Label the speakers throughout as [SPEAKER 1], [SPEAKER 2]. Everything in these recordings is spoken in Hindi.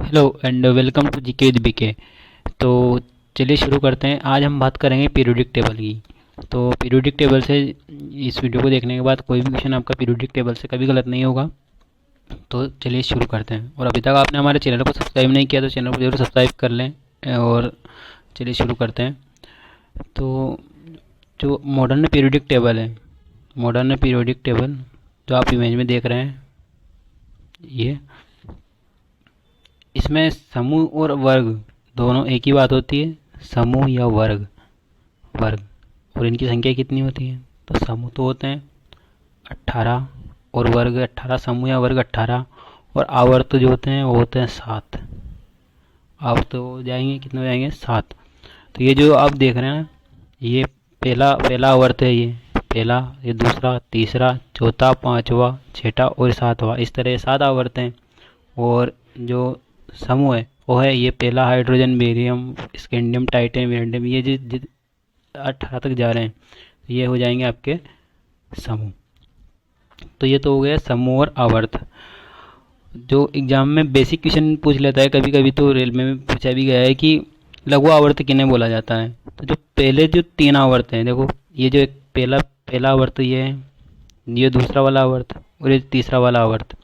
[SPEAKER 1] Hello and welcome to GK with BK. तो चलिए शुरू करते हैं। आज हम बात करेंगे पीरियोडिक टेबल की। तो पीरियोडिक टेबल से इस वीडियो को देखने के बाद कोई भी क्वेश्चन आपका पीरियोडिक टेबल से कभी गलत नहीं होगा। तो चलिए शुरू करते हैं। और अभी तक आपने हमारे चैनल को सब्सक्राइब नहीं किया तो चैनल को जरूर सब्सक्राइब कर लें। और चलिए शुरू करते हैं। तो जो मॉडर्न पीरियोडिक टेबल है, मॉडर्न पीरियोडिक टेबल जो आप इमेज में देख रहे हैं, ये इसमें समूह और वर्ग दोनों एक ही बात होती है। समूह या वर्ग, वर्ग और इनकी संख्या कितनी होती है? तो समूह तो होते हैं 18 और वर्ग 18। समूह या वर्ग 18 और आवर्त जो होते हैं वो होते हैं 7। आवर्त हो जाएंगे, कितने हो जाएंगे? 7। तो ये जो आप देख रहे हैं ना, ये पहला पहला आवर्त है। ये पहला, ये दूसरा, तीसरा, चौथा, पांचवा, छठा और सातवां, इस तरह 7 आवर्त हैं। और जो समूह है वो है ये पहला hydrogen, barium, scandium, titanium, vanadium, ये जो 18 तक जा रहे हैं, ये हो जाएंगे आपके समूह। तो ये तो हो गया समूह और आवर्त। जो एग्जाम में बेसिक क्वेश्चन पूछ लेता है कभी कभी, तो रेलवे में पूछा भी गया है कि लघु आवर्त किन्हें बोला जाता है। तो जो पहले जो 3 आवर्त हैं, देखो ये जो एक पहला पहला आवर्त ये है, ये दूसरा वाला आवर्त और ये तीसरा वाला आवर्त।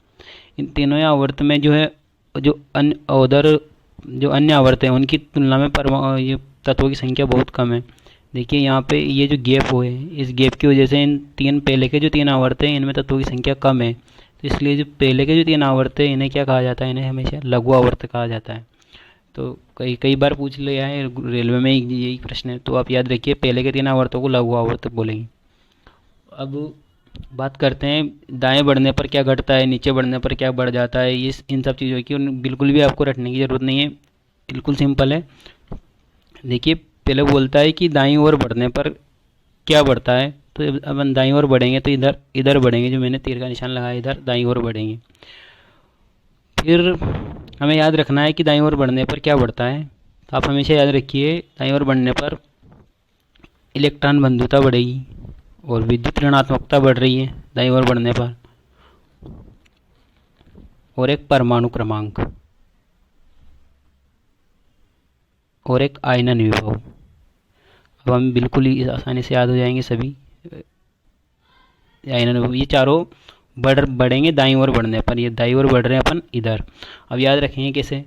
[SPEAKER 1] इन तीनों आवर्त में जो है, जो अन्य उधर जो अन्य आवर्त हैं उनकी तुलना में ये तत्वों की संख्या बहुत कम है। देखिए यहाँ पे ये जो गैप हुए, इस गैप की वजह से इन तीन पहले के जो 3 आवर्त हैं इनमें तत्वों की संख्या कम है। तो इसलिए जो पहले के जो 3 आवर्त हैं इन्हें क्या कहा जाता है? इन्हें हमेशा लघु आवर्त कहा जाता है। तो कई कई बार पूछ लिया है रेलवे में, यही प्रश्न है। तो आप याद रखिए, पहले के 3 आवर्तों को लघु आवर्त बोलेंगे। अब बात करते हैं दाएं बढ़ने पर क्या घटता है, नीचे बढ़ने पर क्या बढ़ जाता है। इस इन सब चीज़ों की बिल्कुल भी आपको रटने की ज़रूरत नहीं है, बिल्कुल सिंपल है। देखिए पहले बोलता है कि दाईं ओर बढ़ने पर क्या बढ़ता है। तो अब हम दाईं ओर बढ़ेंगे तो इधर इधर बढ़ेंगे, जो मैंने तीर का निशान लगाया इधर दाईं ओर बढ़ेंगे। फिर हमें याद रखना है कि दाईं ओर बढ़ने पर क्या बढ़ता है। तो आप हमेशा याद रखिए, दाईं ओर बढ़ने पर इलेक्ट्रॉन बंधुता बढ़ेगी और विद्युत ऋणात्मकता बढ़ रही है दाईं ओर बढ़ने पर, और एक परमाणु क्रमांक और एक आयनन विभव। अब हम बिल्कुल ही आसानी से याद हो जाएंगे सभी आयनन विभव। ये चारों बढ़ेंगे दाईं ओर बढ़ने पर। ये दाईं ओर बढ़ रहे हैं अपन इधर। अब याद रखेंगे कैसे,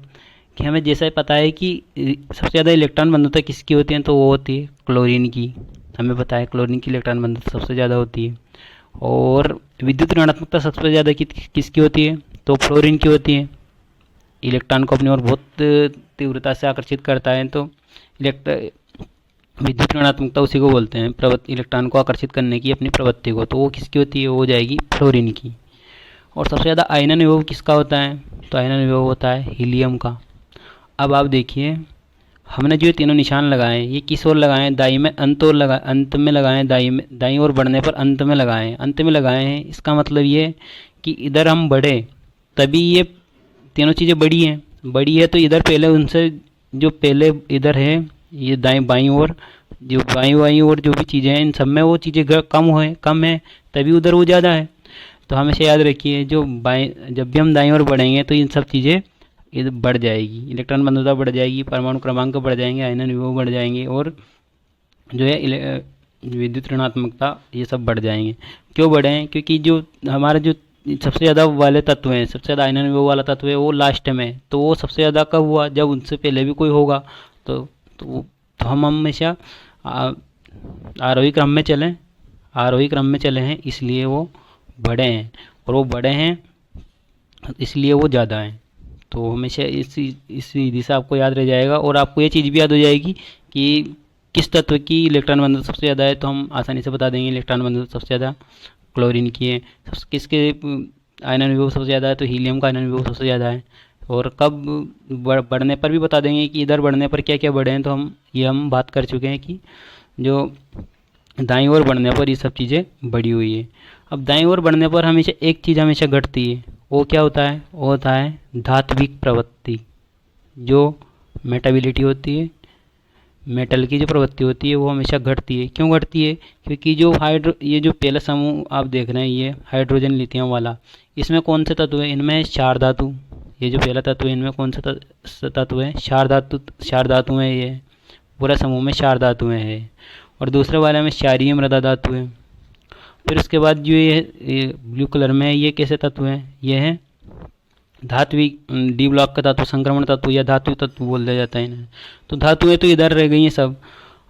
[SPEAKER 1] कि हमें जैसा पता है कि सबसे ज़्यादा इलेक्ट्रॉन बंधुता किसकी होती है, तो वो होती है क्लोरीन की। हमें पता है क्लोरीन की इलेक्ट्रॉन बंधुता सबसे ज़्यादा होती है। और विद्युत ऋणात्मकता सबसे ज़्यादा किसकी होती है, तो फ्लोरीन की होती है। इलेक्ट्रॉन को अपनी ओर बहुत तीव्रता से आकर्षित करता है, तो विद्युत ऋणात्मकता उसी को बोलते हैं, प्रवृत्ति, इलेक्ट्रॉन को आकर्षित करने की अपनी प्रवृत्ति को। तो वो किसकी होती है, वो हो जाएगी फ्लोरीन की। और सबसे ज़्यादा आयनन विभव किसका होता है, तो आयनन विभव होता है हीलियम का। अब आप देखिए, हमने जो ये तीनों निशान लगाए ये किस ओर लगाए हैं? दाई में अंत ओर लगाए, अंत में लगाए हैं। दाई ओर बढ़ने पर अंत में लगाए हैं, अंत में लगाए हैं। इसका मतलब ये कि इधर हम बढ़े तभी ये तीनों चीज़ें बड़ी है। तो इधर पहले उनसे जो पहले इधर है, ये दाएं बाईं ओर, जो बाईं ओर जो भी चीज़ें हैं इन सब में वो चीज़ें कम है, तभी उधर वो ज़्यादा है। तो हमेशा याद रखिए, जो बाएं जब भी हम दाईं ओर बढ़ेंगे तो इन सब चीज़ें ये बढ़ जाएगी, इलेक्ट्रॉन बंधुता बढ़ जाएगी, परमाणु क्रमांक बढ़ जाएंगे, आयनन विभव बढ़ जाएंगे, और जो है विद्युत ऋणात्मकता, ये सब बढ़ जाएंगे। क्यों बढ़े हैं? क्योंकि जो हमारे जो सबसे ज़्यादा वाले तत्व हैं, सबसे ज़्यादा आयनन विभव वाला तत्व है वो लास्ट में है। तो वो सबसे ज़्यादा कब हुआ? जब उनसे पहले भी कोई होगा। तो हम हमेशा आरोही क्रम में चलें, आरोही क्रम में चले हैं, इसलिए वो बड़े हैं। और वो बड़े हैं इसलिए वो ज़्यादा हैं। तो हमेशा इस विधि से आपको याद रह जाएगा। और आपको ये चीज़ भी याद हो जाएगी कि किस तत्व की इलेक्ट्रॉन बंधुता सबसे ज़्यादा है, तो हम आसानी से बता देंगे इलेक्ट्रॉन बंधुता सबसे ज़्यादा क्लोरीन की है। किसके आयनन विभव सबसे ज़्यादा है, तो हीलियम का आयनन विभव सबसे ज़्यादा है। और कब बढ़ने पर भी बता देंगे कि इधर बढ़ने पर क्या क्या बढ़े हैं। तो हम बात कर चुके हैं कि जो दाईं ओर बढ़ने पर ये सब चीज़ें बढ़ी हुई है। अब दाईं ओर बढ़ने पर हमेशा एक चीज़ हमेशा घटती है, वो क्या होता है? वो होता है धात्विक प्रवृत्ति, जो मेटाबिलिटी होती है, मेटल की जो प्रवृत्ति होती है वो हमेशा घटती है। क्यों घटती है? क्योंकि जो ये जो पहला समूह आप देख रहे हैं, ये हाइड्रोजन लिथियम वाला, इसमें कौन से तत्व है? इनमें 4 धातु, ये जो पहला तत्व है इनमें कौन सा तत्व है? क्षार धातु है। ये पूरा समूह में क्षार धातुएं हैं। और दूसरे वाले में क्षारीय मृदा धातु है। फिर उसके बाद जो ये ब्लू कलर में है ये कैसे तत्व है? ये है धात्विक डी ब्लॉक का तत्व, संक्रमण तत्व या धातु तत्व बोल दिया जाता है इन्हें। तो धातुएं तो इधर रह गई हैं सब।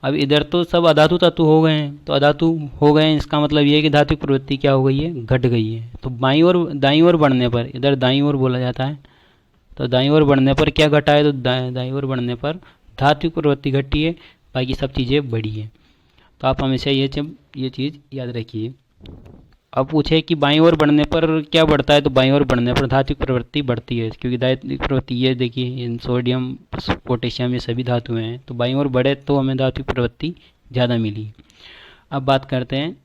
[SPEAKER 1] अब इधर तो सब अधातु तत्व हो गए हैं। तो अधातु हो गए हैं, इसका मतलब ये है कि धात्विक प्रवृत्ति क्या हो गई है? घट गई है। तो बाईं और दाईं ओर बढ़ने पर, इधर दाईं ओर बोला जाता है, तो दाईं ओर बढ़ने पर क्या घटा है? तो दाईं ओर बढ़ने पर धात्विक प्रवृत्ति घटी है, बाकी सब चीज़ें बढ़ी है। तो आप हमेशा ये चीज़ याद रखिए। अब पूछे कि बाईं ओर बढ़ने पर क्या बढ़ता है? तो बाईं ओर बढ़ने पर धात्विक प्रवृत्ति बढ़ती है, क्योंकि धात्विक प्रवृत्ति ये देखिए इन सोडियम पोटेशियम ये सभी धातुएं हैं। तो बाईं ओर बढ़े तो हमें धात्विक प्रवृत्ति ज़्यादा मिली। अब बात करते हैं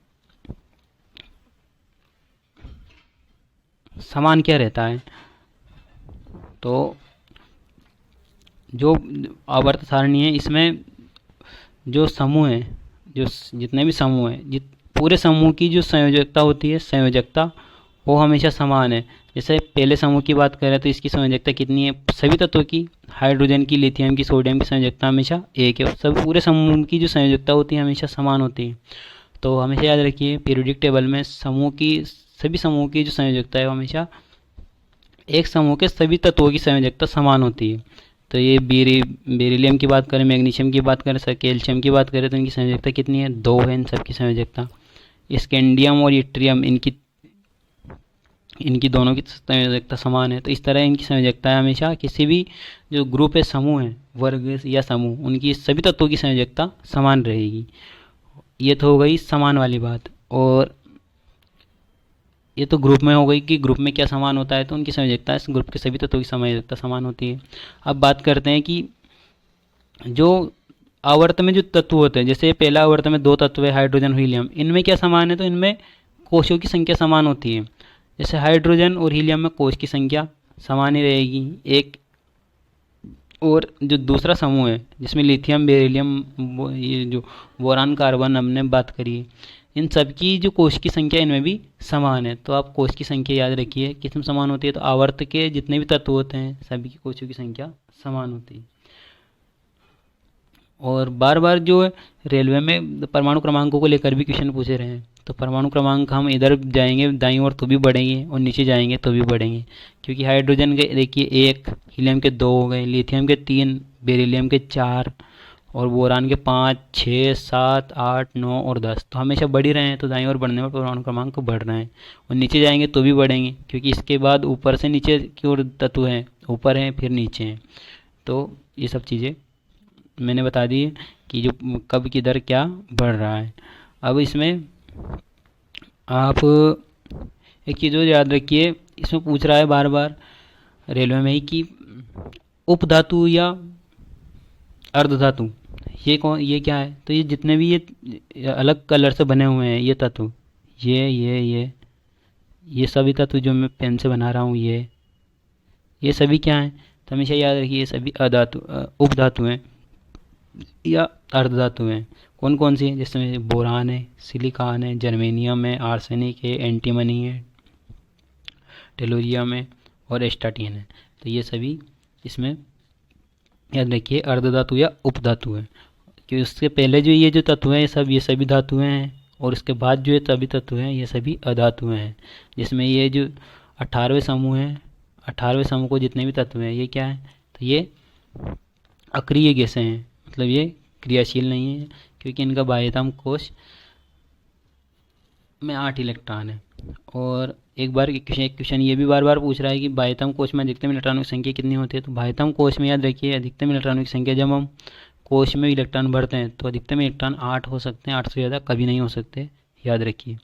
[SPEAKER 1] समान क्या रहता है। तो जो आवर्त सारणी है इसमें जो समूह है, जो जितने भी समूह हैं, पूरे समूह की जो संयोजकता होती है, संयोजकता वो हमेशा समान है। जैसे पहले समूह की बात करें तो इसकी संयोजकता कितनी है? सभी तत्वों की, हाइड्रोजन की, लिथियम की, सोडियम की संयोजकता हमेशा एक है। सब पूरे समूह की जो संयोजकता होती है हमेशा समान होती है। तो हमेशा याद रखिए पीरियोडिक टेबल में सभी समूह की जो संयोजकता है वो हमेशा एक समूह के सभी तत्वों की संयोजकता समान होती है। तो ये बेरिलियम की बात करें, मैग्नीशियम की बात करें, कैल्शियम की बात करें तो इनकी संयोजकता कितनी है? 2 है इन सब की संयोजकता। स्कैंडियम और इट्रियम इनकी दोनों की संयोजकता समान है। तो इस तरह इनकी संयोजकता है हमेशा किसी भी जो ग्रुप है, समूह है, वर्ग या समूह, उनकी सभी तत्वों की संयोजकता समान रहेगी। ये तो हो गई समान वाली बात। और ये तो ग्रुप में हो गई कि ग्रुप में क्या समान होता है, तो उनकी संयोजकता इस ग्रुप के सभी तत्वों की संयोजकता समान होती है। अब बात करते हैं कि जो आवर्त में जो तत्व होते हैं, जैसे पहला आवर्त में 2 तत्व है हाइड्रोजन और हीलियम, इनमें क्या समान है? तो इनमें कोशों की संख्या समान होती है। जैसे हाइड्रोजन और हीलियम में कोश की संख्या समान ही रहेगी एक। और जो दूसरा समूह है जिसमें लिथियम, बेरिलियम, ये जो बोरान, कार्बन हमने बात करी है, इन सब की जो कोश की संख्या इनमें भी समान है। तो आप कोश की संख्या याद रखिए किसमें समान होती है? तो आवर्त के जितने भी तत्व होते हैं सभी की कोशों की संख्या समान होती है। और बार बार जो रेलवे में परमाणु क्रमांकों को लेकर भी क्वेश्चन पूछे रहे हैं। तो परमाणु क्रमांक हम इधर जाएंगे दाईं ओर तो भी बढ़ेंगे और नीचे जाएंगे तो भी बढ़ेंगे, क्योंकि हाइड्रोजन के देखिए 1, हीलियम के 2 हो गए, लिथियम के 3, बेरिलियम के 4 और बोरान के 5, 6, 7, 8, 9 और 10। तो हमेशा बढ़ ही रहे हैं। तो दाईं ओर बढ़ने पर परमाणु क्रमांक बढ़ रहे हैं और नीचे जाएंगे तो भी बढ़ेंगे, क्योंकि इसके बाद ऊपर से नीचे की ओर तत्व हैं, ऊपर हैं फिर नीचे हैं। तो ये सब चीज़ें मैंने बता दी कि जो कब किधर क्या बढ़ रहा है। अब इसमें आप एक चीज़ और याद रखिए, इसमें पूछ रहा है बार बार रेलवे में ही कि उपधातु या अर्धधातु ये क्या है? तो ये जितने भी ये अलग कलर से बने हुए हैं ये तत्व, ये सभी तत्व जो मैं पेन से बना रहा हूँ ये सभी क्या हैं? तो हमेशा याद रखिए ये सभी उपधातु हैं या अर्धधातु हैं। कौन कौन सी हैं? जैसे बोरान है, सिलिकॉन है, जर्मेनियम है, आर्सेनिक है, एंटीमनी है, टेलोरियम है और एस्टाटीन है। तो ये सभी इसमें याद रखिए अर्धधातु या उपधातु है। कि उसके पहले जो ये जो तत्व हैं ये सभी धातुएं हैं, और उसके बाद जो ये सभी तत्व हैं ये सभी अधातुएं हैं। जिसमें ये जो 18वें समूह हैं, 18वें समूह को जितने भी तत्व हैं ये क्या है? तो ये अक्रिय गैसें हैं, मतलब ये क्रियाशील नहीं है, क्योंकि इनका बाह्यतम कोश में 8 इलेक्ट्रॉन है। और एक क्वेश्चन ये भी बार बार पूछ रहा है कि बाह्यतम कोश में अधिकतम इलेक्ट्रॉनों की संख्या कितनी होती है? तो बाह्यतम कोश में याद रखिए अधिकतम इलेक्ट्रॉनों की संख्या, जब हम कोश में इलेक्ट्रॉन भरते हैं तो अधिकतम इलेक्ट्रॉन 8 हो सकते हैं, 8 से ज़्यादा कभी नहीं हो सकते, याद रखिए।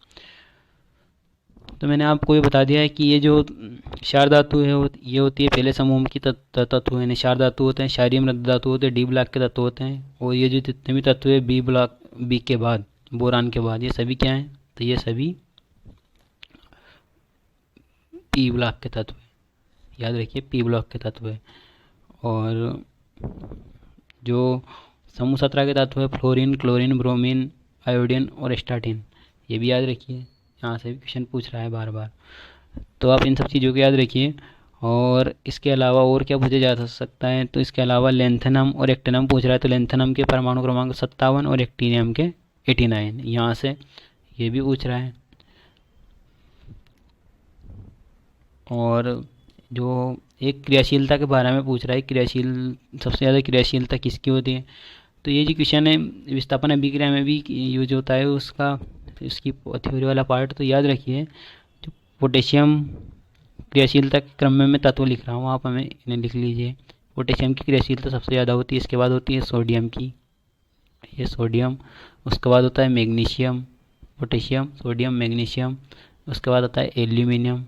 [SPEAKER 1] तो मैंने आपको ये बता दिया है कि ये जो क्षार धातु है ये होती है पहले समूह की तत्व है। क्षार धातु होते हैं, क्षारीय मृद धातु होते हैं, डी ब्लॉक के तत्व होते हैं। और ये जो जितने भी तत्व है बी के बाद, बोरान के बाद, ये सभी क्या हैं? तो ये सभी पी ब्लॉक के तत्व है, याद रखिए पी ब्लॉक के तत्व है। और जो समूह 17 के तत्व है फ्लोरीन, क्लोरीन, ब्रोमीन, आयोडीन और एस्टाटीन, ये भी याद रखिए, यहाँ से भी क्वेश्चन पूछ रहा है बार बार। तो आप इन सब चीज़ों को याद रखिए। और इसके अलावा और क्या पूछा जा सकता है, तो इसके अलावा लेंथेनम और एक्टिनम पूछ रहा है। तो लेंथेनम के परमाणु क्रमांक 57 और एक्टिनियम के 89, यहाँ से ये भी पूछ रहा है। और जो एक क्रियाशीलता के बारे में पूछ रहा है, सबसे ज़्यादा क्रियाशीलता किसकी होती है। तो ये जो क्वेश्चन है विस्थापन अभिक्रिया में भी यूज होता है उसका, इसकी थ्योरी वाला पार्ट तो याद रखिए। जो पोटेशियम क्रियाशीलता के क्रम में मैं तत्व लिख रहा हूँ, आप हमें इन्हें लिख लीजिए। पोटेशियम की क्रियाशीलता सबसे ज़्यादा होती है, इसके बाद होती है सोडियम की, ये सोडियम। उसके बाद होता है मैग्नीशियम, पोटेशियम, सोडियम, मैग्नीशियम। उसके बाद आता है एल्यूमिनियम।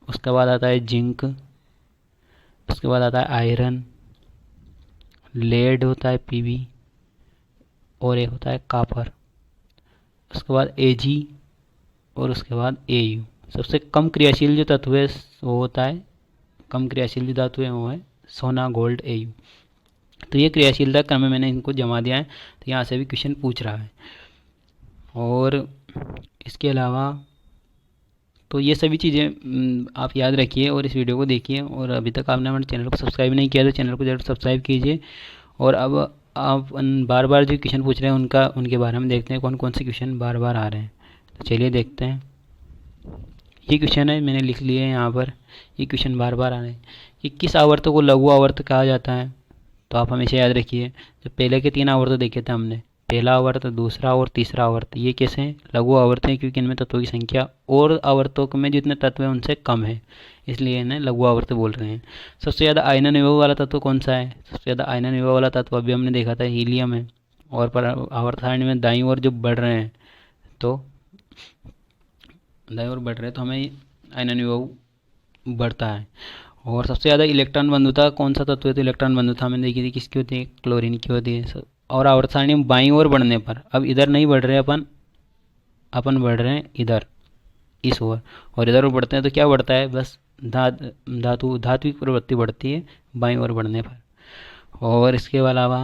[SPEAKER 1] उसके बाद आता है जिंक। उसके बाद आता है आयरन, लेड होता है पीबी, और एक होता है कापर। उसके बाद एजी, और उसके बाद एयू। सबसे कम क्रियाशील जो तत्व है वो होता है, कम क्रियाशील जो धातु है वो है सोना, गोल्ड, एयू। तो ये क्रियाशीलता क्रम में मैंने इनको जमा दिया है, तो यहाँ से भी क्वेश्चन पूछ रहा है। और इसके अलावा तो ये सभी चीज़ें आप याद रखिए और इस वीडियो को देखिए। और अभी तक आपने हमारे चैनल को सब्सक्राइब नहीं किया तो चैनल को जरूर सब्सक्राइब कीजिए। और अब आप बार बार जो क्वेश्चन पूछ रहे हैं उनके बारे में देखते हैं कौन कौन से क्वेश्चन बार बार आ रहे हैं। तो चलिए देखते हैं। ये क्वेश्चन है, मैंने लिख लिए हैं यहाँ पर। ये क्वेश्चन बार बार आ रहे हैं कि किस आवर्त को लघु आवर्त कहा जाता है। तो आप हमेशा याद रखिए, जो पहले के 3 आवर्त देखे थे हमने, पहला आवर्त, दूसरा और तीसरा आवर्त, ये कैसे हैं? लघु आवर्त हैं, क्योंकि इनमें तत्वों की संख्या और आवर्तों में जितने तत्व हैं उनसे कम है, इसलिए इन्हें लघु आवर्त बोल रहे हैं। सबसे ज़्यादा आयनन विभव वाला तत्व कौन सा है? सबसे ज़्यादा आयनन विभव वाला तत्व अभी हमने देखा था हीलियम है। और पर आवर्त सारणी में दाईं ओर जो बढ़ रहे हैं, तो दाईं ओर बढ़ रहे हैं तो हमें आयनन विभव बढ़ता है। और सबसे ज़्यादा इलेक्ट्रॉन बंधुता कौन सा तत्व है? तो इलेक्ट्रॉन बंधुता हमने देखी थी किसकी होती है? क्लोरीन की होती है। और आवर्त सारणी में बाईं ओर बढ़ने पर, अब इधर नहीं बढ़ रहे अपन बढ़ रहे हैं इधर, इस ओर, और इधर बढ़ते हैं तो क्या बढ़ता है? बस धात्विक प्रवृत्ति बढ़ती है बाईं ओर बढ़ने पर। और इसके अलावा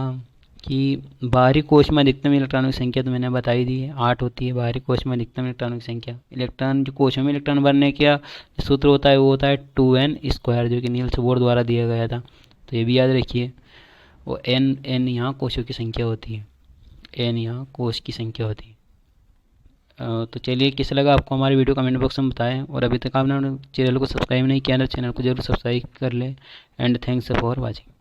[SPEAKER 1] कि बाहरी कोश में अधिकतम इलेक्ट्रॉनों की संख्या तो मैंने बताई दी है, 8 होती है बाहरी कोश में अधिकतम इलेक्ट्रॉनों की संख्या। इलेक्ट्रॉन जो कोशों में इलेक्ट्रॉन भरने का सूत्र होता है वो होता है 2n², जो कि नील्स बोर द्वारा दिया गया था, तो ये भी याद रखिए। वो n यहाँ कोशों की संख्या होती है, n यहाँ कोश की संख्या होती है। तो चलिए, कैसा लगा आपको हमारी वीडियो कमेंट बॉक्स में बताएं। और अभी तक आपने चैनल को सब्सक्राइब नहीं किया तो चैनल को जरूर सब्सक्राइब कर लें। And thanks for watching.